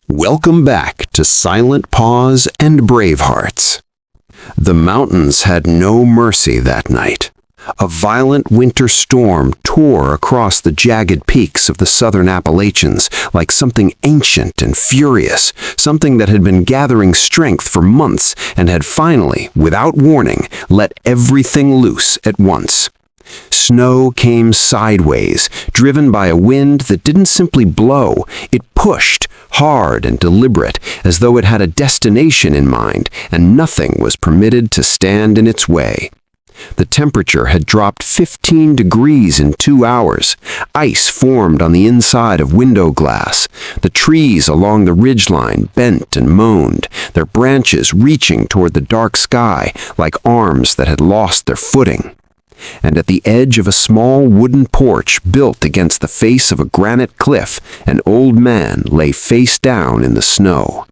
Welcome back to Silent Paws and Brave Hearts. The mountains had no mercy that night. A violent winter storm tore across the jagged peaks of the southern Appalachians like something ancient and furious, something that had been gathering strength for months and had finally, without warning, let everything loose at once. Snow came sideways, driven by a wind that didn't simply blow, it pushed, hard and deliberate, as though it had a destination in mind, and nothing was permitted to stand in its way. The temperature had dropped 15 degrees in 2 hours. Ice formed on the inside of window glass. The trees along the ridgeline bent and moaned, their branches reaching toward the dark sky like arms that had lost their footing. And at the edge of a small wooden porch built against the face of a granite cliff, an old man lay face down in the snow.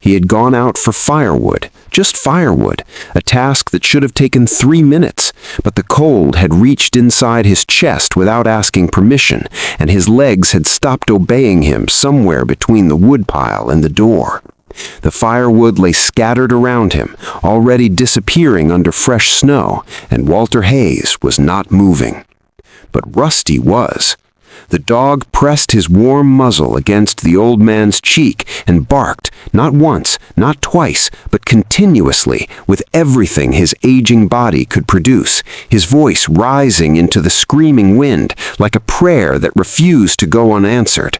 He had gone out for firewood, just firewood, a task that should have taken 3 minutes, but the cold had reached inside his chest without asking permission, and his legs had stopped obeying him somewhere between the woodpile and the door. The firewood lay scattered around him, already disappearing under fresh snow, and Walter Hayes was not moving. But Rusty was. The dog pressed his warm muzzle against the old man's cheek and barked, not once, not twice, but continuously, with everything his aging body could produce, his voice rising into the screaming wind like a prayer that refused to go unanswered.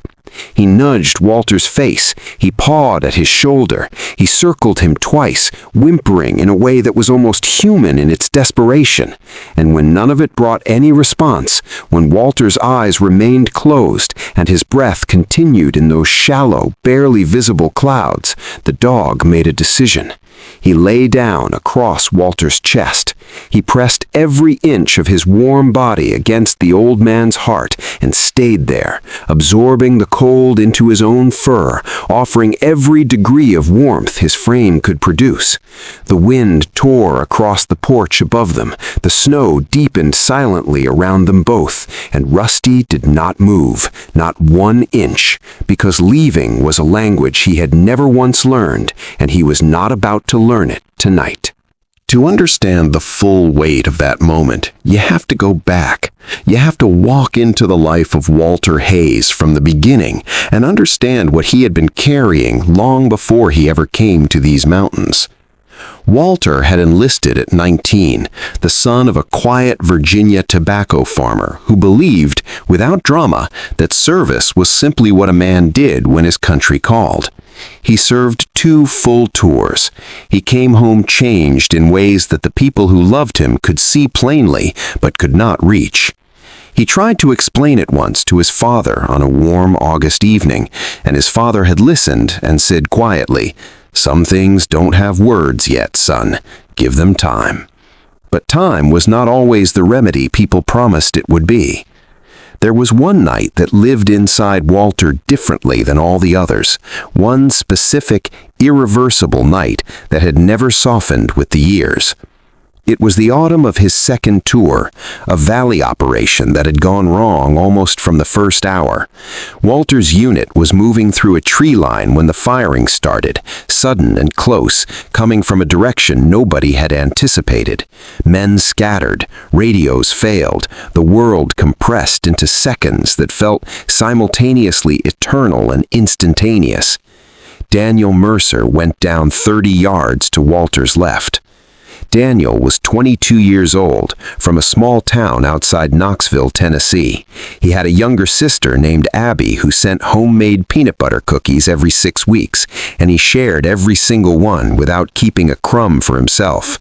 He nudged Walter's face, he pawed at his shoulder, he circled him twice, whimpering in a way that was almost human in its desperation. And when none of it brought any response, when Walter's eyes remained closed and his breath continued in those shallow, barely visible clouds, the dog made a decision. He lay down across Walter's chest. He pressed every inch of his warm body against the old man's heart and stayed there, absorbing the cold into his own fur, offering every degree of warmth his frame could produce. The wind tore across the porch above them, the snow deepened silently around them both, and Rusty did not move, not 1 inch, because leaving was a language he had never once learned, and he was not about to learn it tonight. To understand the full weight of that moment, you have to go back. You have to walk into the life of Walter Hayes from the beginning and understand what he had been carrying long before he ever came to these mountains. Walter had enlisted at 19, the son of a quiet Virginia tobacco farmer who believed, without drama, that service was simply what a man did when his country called. He served 2 full tours. He came home changed in ways that the people who loved him could see plainly but could not reach. He tried to explain it once to his father on a warm August evening, and his father had listened and said quietly, "Some things don't have words yet, son. Give them time." But time was not always the remedy people promised it would be. There was one night that lived inside Walter differently than all the others, one specific, irreversible night that had never softened with the years. It was the autumn of his second tour, a valley operation that had gone wrong almost from the first hour. Walter's unit was moving through a tree line when the firing started, sudden and close, coming from a direction nobody had anticipated. Men scattered, radios failed, the world compressed into seconds that felt simultaneously eternal and instantaneous. Daniel Mercer went down 30 yards to Walter's left. Daniel was 22 years old, from a small town outside Knoxville, Tennessee. He had a younger sister named Abby who sent homemade peanut butter cookies every 6 weeks, and he shared every single one without keeping a crumb for himself.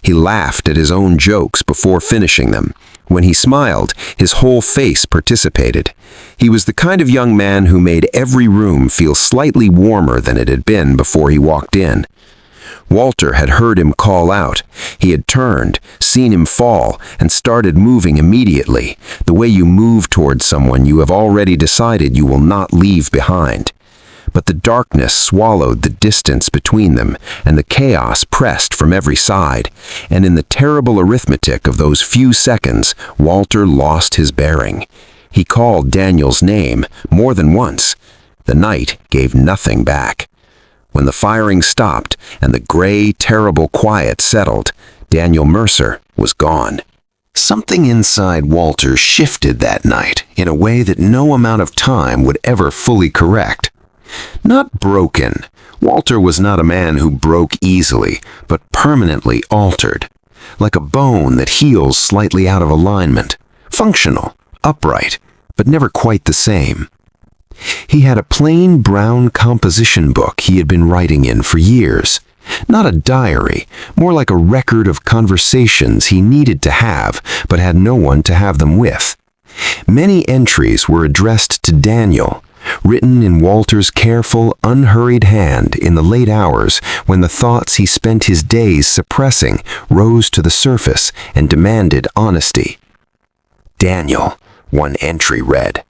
He laughed at his own jokes before finishing them. When he smiled, his whole face participated. He was the kind of young man who made every room feel slightly warmer than it had been before he walked in. Walter had heard him call out. He had turned, seen him fall, and started moving immediately, the way you move towards someone you have already decided you will not leave behind. But the darkness swallowed the distance between them, and the chaos pressed from every side, and in the terrible arithmetic of those few seconds, Walter lost his bearing. He called Daniel's name more than once. The night gave nothing back. When the firing stopped and the gray, terrible quiet settled, Daniel Mercer was gone. Something inside Walter shifted that night in a way that no amount of time would ever fully correct. Not broken. Walter was not a man who broke easily, but permanently altered. Like a bone that heals slightly out of alignment. Functional, upright, but never quite the same. He had a plain brown composition book he had been writing in for years. Not a diary, more like a record of conversations he needed to have, but had no one to have them with. Many entries were addressed to Daniel, written in Walter's careful, unhurried hand in the late hours when the thoughts he spent his days suppressing rose to the surface and demanded honesty. Daniel, one entry read,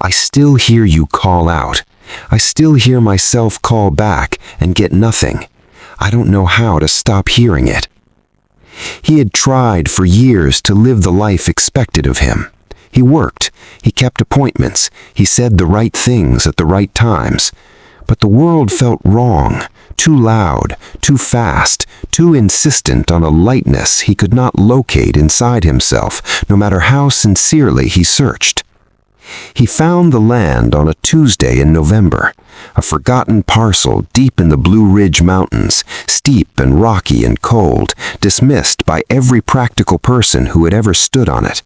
"I still hear you call out. I still hear myself call back and get nothing. I don't know how to stop hearing it." He had tried for years to live the life expected of him. He worked, he kept appointments, he said the right things at the right times. But the world felt wrong, too loud, too fast, too insistent on a lightness he could not locate inside himself, no matter how sincerely he searched. He found the land on a Tuesday in November, a forgotten parcel deep in the Blue Ridge Mountains, steep and rocky and cold, dismissed by every practical person who had ever stood on it.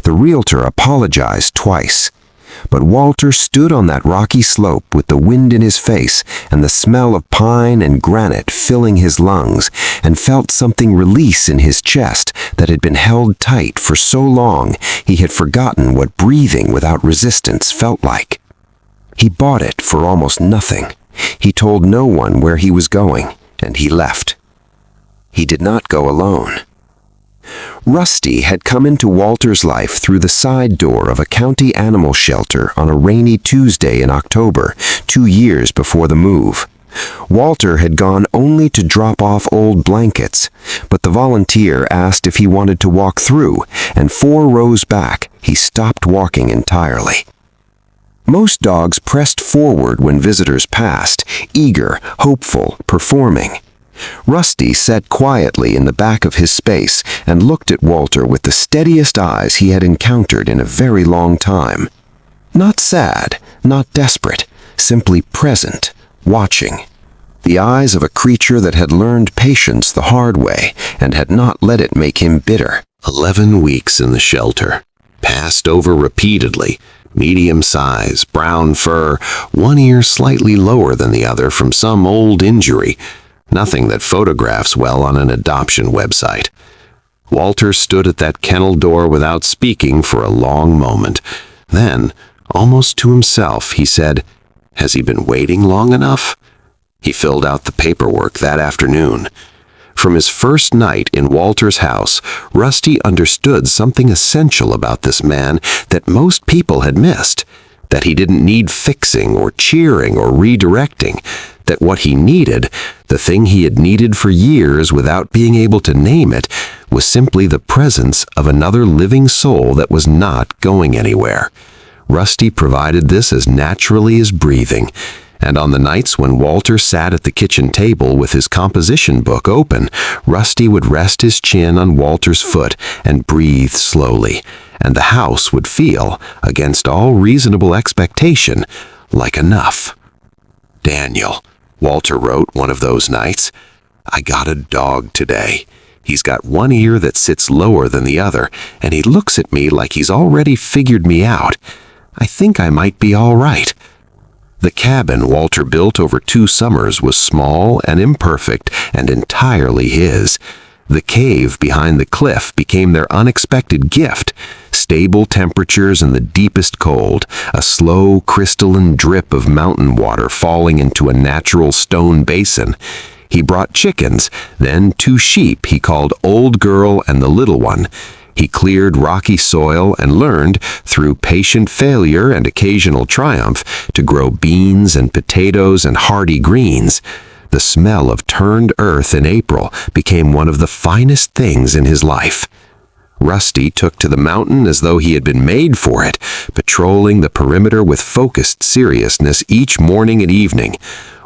The realtor apologized twice. But Walter stood on that rocky slope with the wind in his face and the smell of pine and granite filling his lungs, and felt something release in his chest that had been held tight for so long he had forgotten what breathing without resistance felt like. He bought it for almost nothing. He told no one where he was going, and he left. He did not go alone. Rusty had come into Walter's life through the side door of a county animal shelter on a rainy Tuesday in October, 2 years before the move. Walter had gone only to drop off old blankets, but the volunteer asked if he wanted to walk through, and 4 rows back, he stopped walking entirely. Most dogs pressed forward when visitors passed, eager, hopeful, performing. Rusty sat quietly in the back of his space and looked at Walter with the steadiest eyes he had encountered in a very long time. Not sad, not desperate, simply present, watching. The eyes of a creature that had learned patience the hard way and had not let it make him bitter. 11 weeks in the shelter, passed over repeatedly, medium size, brown fur, one ear slightly lower than the other from some old injury. Nothing that photographs well on an adoption website. Walter stood at that kennel door without speaking for a long moment. Then, almost to himself, he said, "Has he been waiting long enough?" He filled out the paperwork that afternoon. From his first night in Walter's house, Rusty understood something essential about this man that most people had missed. That he didn't need fixing or cheering or redirecting. That what he needed, the thing he had needed for years without being able to name it, was simply the presence of another living soul that was not going anywhere. Rusty provided this as naturally as breathing, and on the nights when Walter sat at the kitchen table with his composition book open, Rusty would rest his chin on Walter's foot and breathe slowly, and the house would feel, against all reasonable expectation, like enough. "Daniel," Walter wrote one of those nights, "I got a dog today. He's got one ear that sits lower than the other, and he looks at me like he's already figured me out. I think I might be all right." The cabin Walter built over 2 summers was small and imperfect and entirely his. The cave behind the cliff became their unexpected gift. Stable temperatures in the deepest cold, a slow crystalline drip of mountain water falling into a natural stone basin. He brought chickens, then 2 sheep he called Old Girl and the Little One. He cleared rocky soil and learned, through patient failure and occasional triumph, to grow beans and potatoes and hardy greens. The smell of turned earth in April became one of the finest things in his life. Rusty took to the mountain as though he had been made for it, patrolling the perimeter with focused seriousness each morning and evening.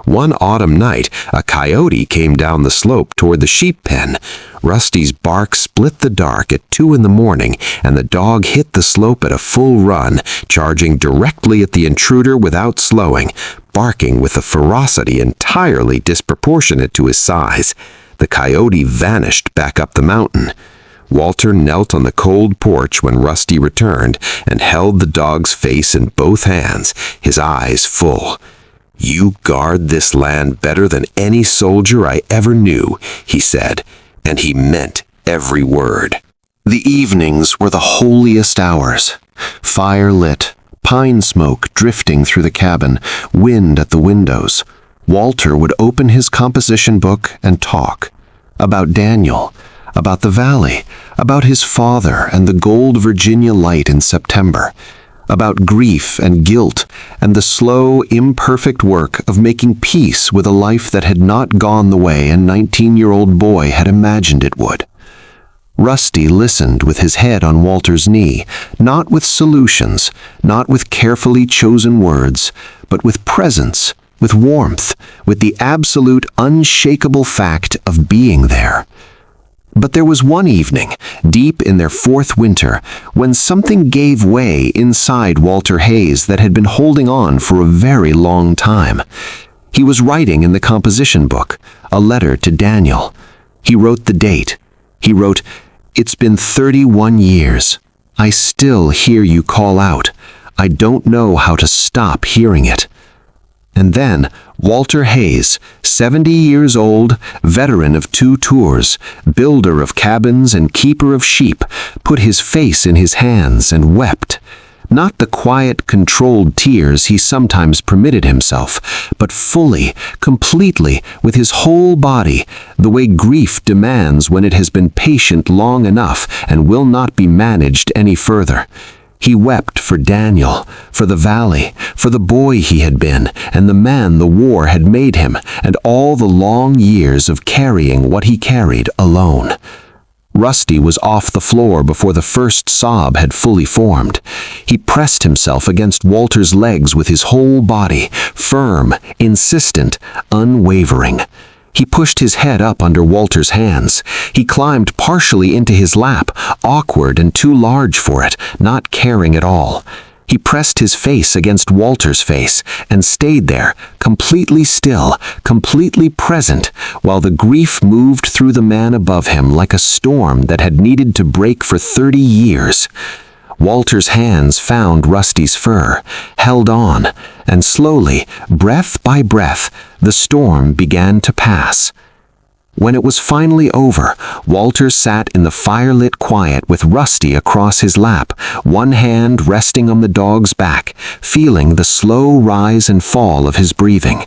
One autumn night, a coyote came down the slope toward the sheep pen. Rusty's bark split the dark at 2 in the morning, and the dog hit the slope at a full run, charging directly at the intruder without slowing, barking with a ferocity entirely disproportionate to his size. The coyote vanished back up the mountain. Walter knelt on the cold porch when Rusty returned and held the dog's face in both hands, his eyes full. "You guard this land better than any soldier I ever knew," he said, and he meant every word. The evenings were the holiest hours. Fire lit, pine smoke drifting through the cabin, wind at the windows. Walter would open his composition book and talk about Daniel, about the valley, about his father and the gold Virginia light in September, about grief and guilt and the slow, imperfect work of making peace with a life that had not gone the way a 19-year-old boy had imagined it would. Rusty listened with his head on Walter's knee, not with solutions, not with carefully chosen words, but with presence, with warmth, with the absolute, unshakable fact of being there. But there was one evening, deep in their 4th winter, when something gave way inside Walter Hayes that had been holding on for a very long time. He was writing in the composition book, a letter to Daniel. He wrote the date. He wrote, "It's been 31 years. I still hear you call out. I don't know how to stop hearing it." And then Walter Hayes, 70 years old, veteran of 2 tours, builder of cabins and keeper of sheep, put his face in his hands and wept. Not the quiet, controlled tears he sometimes permitted himself, but fully, completely, with his whole body, the way grief demands when it has been patient long enough and will not be managed any further. He wept for Daniel, for the valley, for the boy he had been, and the man the war had made him, and all the long years of carrying what he carried alone. Rusty was off the floor before the first sob had fully formed. He pressed himself against Walter's legs with his whole body, firm, insistent, unwavering. He pushed his head up under Walter's hands. He climbed partially into his lap, awkward and too large for it, not caring at all. He pressed his face against Walter's face and stayed there, completely still, completely present, while the grief moved through the man above him like a storm that had needed to break for 30 years. Walter's hands found Rusty's fur, held on, and slowly, breath by breath, the storm began to pass. When it was finally over, Walter sat in the firelit quiet with Rusty across his lap, one hand resting on the dog's back, feeling the slow rise and fall of his breathing.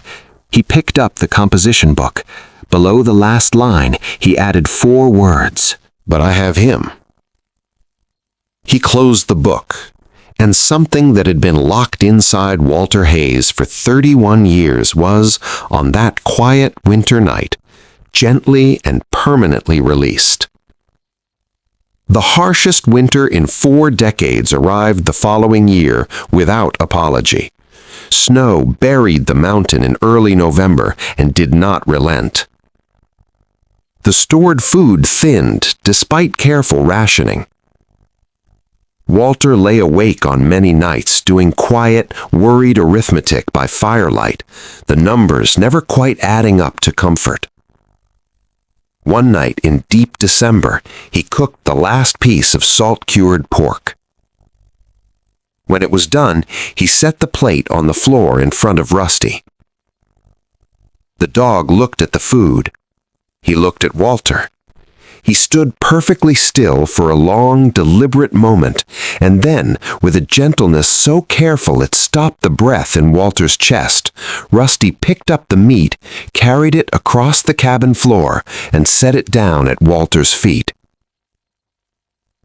He picked up the composition book. Below the last line, he added 4 words. "But I have him." He closed the book, and something that had been locked inside Walter Hayes for 31 years was, on that quiet winter night, gently and permanently released. The harshest winter in 4 decades arrived the following year without apology. Snow buried the mountain in early November and did not relent. The stored food thinned despite careful rationing. Walter lay awake on many nights doing quiet, worried arithmetic by firelight, the numbers never quite adding up to comfort. One night in deep December, he cooked the last piece of salt-cured pork. When it was done, he set the plate on the floor in front of Rusty. The dog looked at the food. He looked at Walter. He stood perfectly still for a long, deliberate moment, and then, with a gentleness so careful it stopped the breath in Walter's chest, Rusty picked up the meat, carried it across the cabin floor, and set it down at Walter's feet.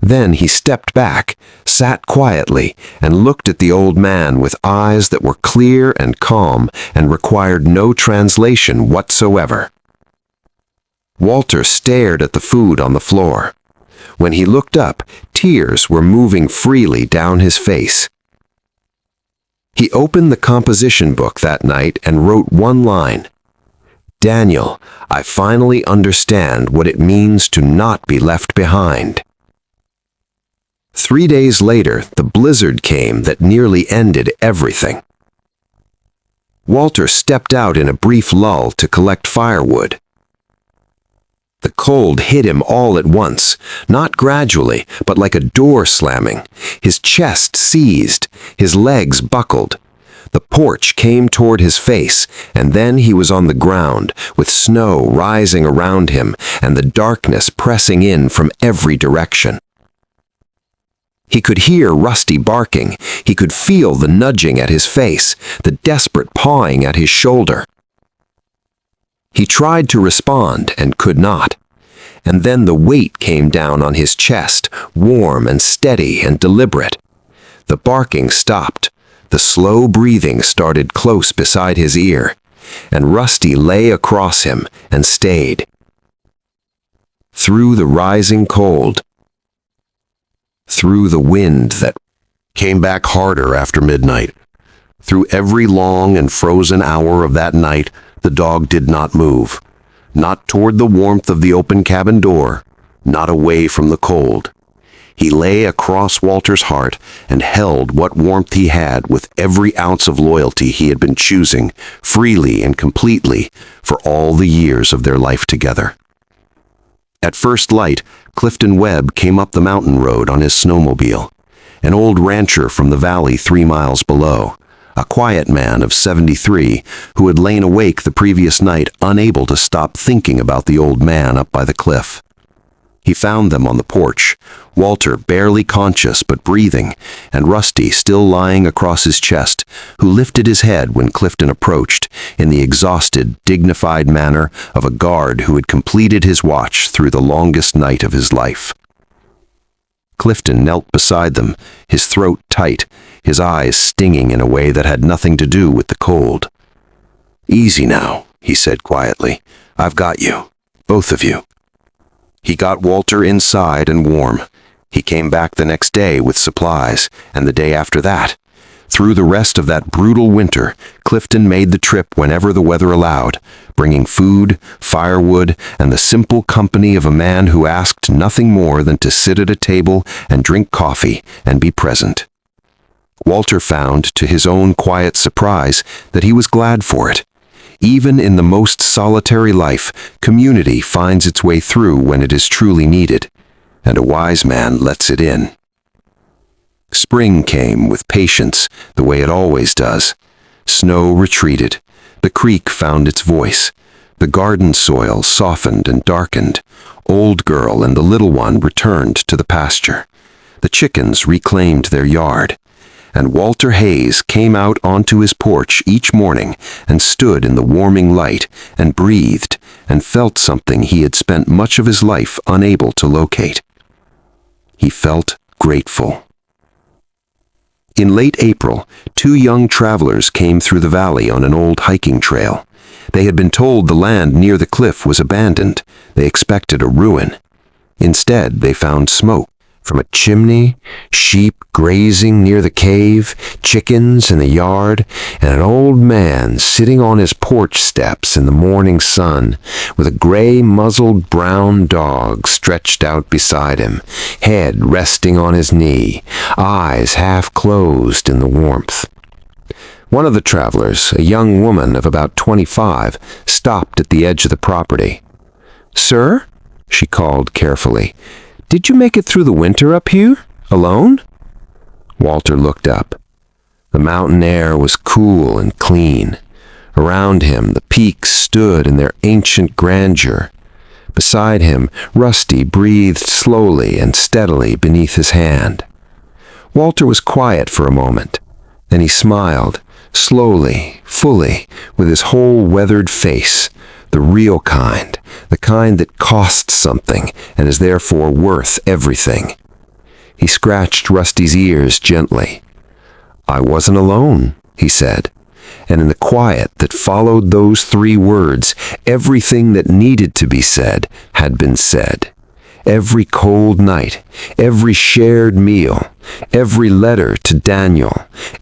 Then he stepped back, sat quietly, and looked at the old man with eyes that were clear and calm and required no translation whatsoever. Walter stared at the food on the floor. When he looked up, tears were moving freely down his face. He opened the composition book that night and wrote one line. "Daniel, I finally understand what it means to not be left behind." 3 days later, the blizzard came that nearly ended everything. Walter stepped out in a brief lull to collect firewood. The cold hit him all at once, not gradually, but like a door slamming. His chest seized, his legs buckled. The porch came toward his face, and then he was on the ground, with snow rising around him and the darkness pressing in from every direction. He could hear Rusty barking. He could feel the nudging at his face, the desperate pawing at his shoulder. He tried to respond and could not. And then the weight came down on his chest, warm and steady and deliberate. The barking stopped. The slow breathing started close beside his ear, and Rusty lay across him and stayed. Through the rising cold, through the wind that came back harder after midnight, through every long and frozen hour of that night, the dog did not move. Not toward the warmth of the open cabin door, not away from the cold. He lay across Walter's heart and held what warmth he had with every ounce of loyalty he had been choosing, freely and completely, for all the years of their life together. At first light, Clifton Webb came up the mountain road on his snowmobile, an old rancher from the valley 3 miles below. A quiet man of 73 who had lain awake the previous night, unable to stop thinking about the old man up by the cliff. He found them on the porch, Walter barely conscious but breathing, and Rusty still lying across his chest, who lifted his head when Clifton approached in the exhausted, dignified manner of a guard who had completed his watch through the longest night of his life. Clifton knelt beside them, his throat tight, his eyes stinging in a way that had nothing to do with the cold. "Easy now," he said quietly. "I've got you, both of you." He got Walter inside and warm. He came back the next day with supplies, and the day after that. Through the rest of that brutal winter, Clifton made the trip whenever the weather allowed, bringing food, firewood, and the simple company of a man who asked nothing more than to sit at a table and drink coffee and be present. Walter found, to his own quiet surprise, that he was glad for it. Even in the most solitary life, community finds its way through when it is truly needed, and a wise man lets it in. Spring came with patience, the way it always does. Snow retreated. The creek found its voice. The garden soil softened and darkened. Old Girl and the little one returned to the pasture. The chickens reclaimed their yard. And Walter Hayes came out onto his porch each morning and stood in the warming light and breathed and felt something he had spent much of his life unable to locate. He felt grateful. In late April, 2 young travelers came through the valley on an old hiking trail. They had been told the land near the cliff was abandoned. They expected a ruin. Instead, they found smoke from a chimney, sheep grazing near the cave, chickens in the yard, and an old man sitting on his porch steps in the morning sun with a gray-muzzled brown dog stretched out beside him, head resting on his knee, eyes half closed in the warmth. One of the travelers, a young woman of about 25, stopped at the edge of the property. "Sir?" she called carefully. "Did you make it through the winter up here, alone?" Walter looked up. The mountain air was cool and clean. Around him, the peaks stood in their ancient grandeur. Beside him, Rusty breathed slowly and steadily beneath his hand. Walter was quiet for a moment. Then he smiled, slowly, fully, with his whole weathered face, the real kind, the kind that costs something and is therefore worth everything. He scratched Rusty's ears gently. "I wasn't alone," he said, and in the quiet that followed those 3 words, everything that needed to be said had been said. Every cold night, every shared meal, every letter to Daniel,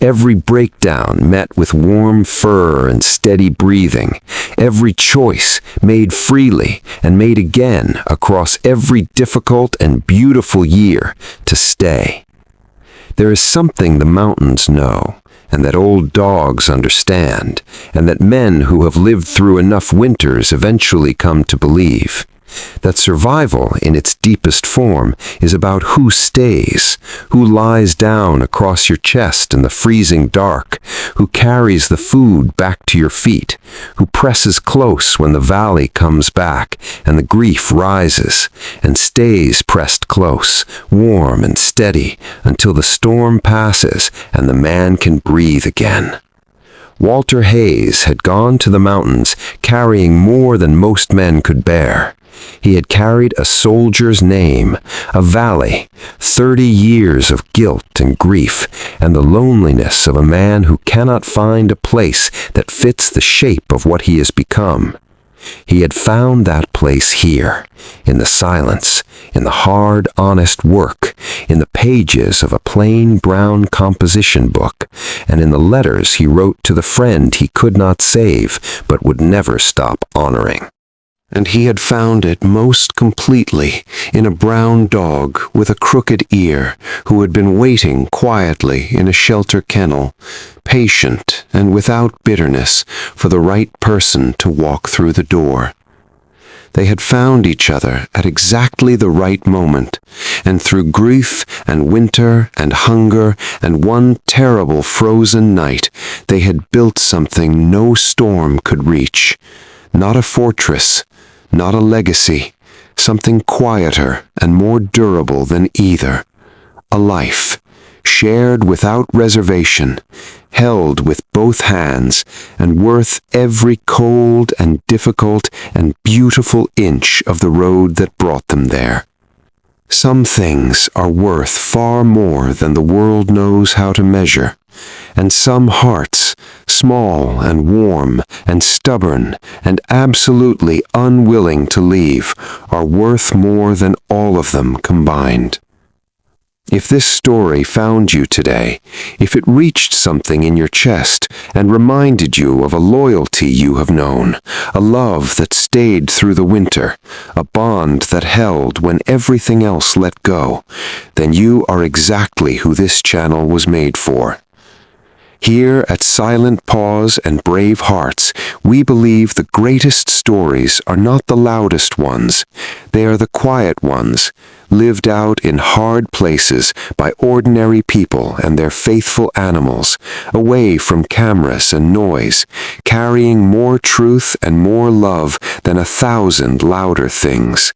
every breakdown met with warm fur and steady breathing, every choice made freely and made again across every difficult and beautiful year to stay. There is something the mountains know, and that old dogs understand, and that men who have lived through enough winters eventually come to believe. That survival in its deepest form is about who stays, who lies down across your chest in the freezing dark, who carries the food back to your feet, who presses close when the valley comes back and the grief rises, and stays pressed close, warm and steady, until the storm passes and the man can breathe again. Walter Hayes had gone to the mountains carrying more than most men could bear. He had carried a soldier's name, a valley, 30 years of guilt and grief, and the loneliness of a man who cannot find a place that fits the shape of what he has become. He had found that place here, in the silence, in the hard, honest work, in the pages of a plain brown composition book, and in the letters he wrote to the friend he could not save but would never stop honoring. And he had found it most completely in a brown dog with a crooked ear who had been waiting quietly in a shelter kennel, patient and without bitterness for the right person to walk through the door. They had found each other at exactly the right moment, and through grief and winter and hunger and one terrible frozen night, they had built something no storm could reach. Not a fortress, not a legacy, something quieter and more durable than either. A life, shared without reservation, held with both hands, and worth every cold and difficult and beautiful inch of the road that brought them there. Some things are worth far more than the world knows how to measure, and some hearts, small and warm and stubborn and absolutely unwilling to leave, are worth more than all of them combined. If this story found you today, if it reached something in your chest and reminded you of a loyalty you have known, a love that stayed through the winter, a bond that held when everything else let go, then you are exactly who this channel was made for. Here at Silent Paws and Brave Hearts, we believe the greatest stories are not the loudest ones. They are the quiet ones, lived out in hard places by ordinary people and their faithful animals, away from cameras and noise, carrying more truth and more love than 1,000 louder things.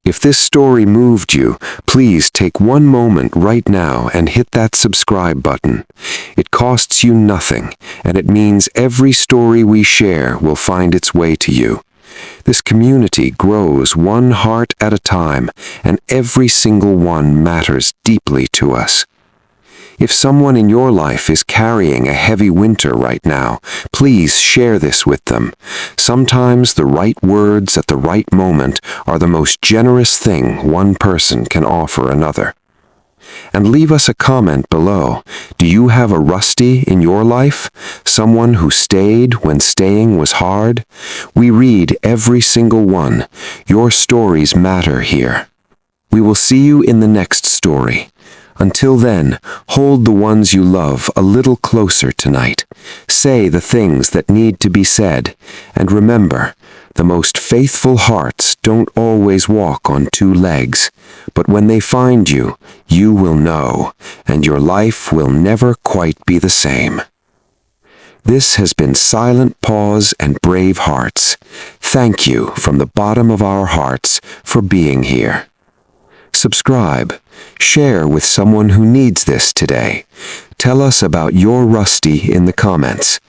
If this story moved you, please take one moment right now and hit that subscribe button. It costs you nothing, and it means every story we share will find its way to you. This community grows one heart at a time, and every single one matters deeply to us. If someone in your life is carrying a heavy winter right now, please share this with them. Sometimes the right words at the right moment are the most generous thing one person can offer another. And leave us a comment below. Do you have a Rusty in your life? Someone who stayed when staying was hard? We read every single one. Your stories matter here. We will see you in the next story. Until then, hold the ones you love a little closer tonight. Say the things that need to be said. And remember, the most faithful hearts don't always walk on two legs. But when they find you, you will know, and your life will never quite be the same. This has been Silent Paws and Brave Hearts. Thank you from the bottom of our hearts for being here. Subscribe. Share with someone who needs this today. Tell us about your Rusty in the comments.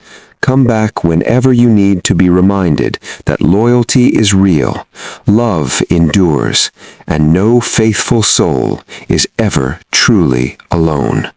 Come back whenever you need to be reminded that loyalty is real, love endures, and no faithful soul is ever truly alone.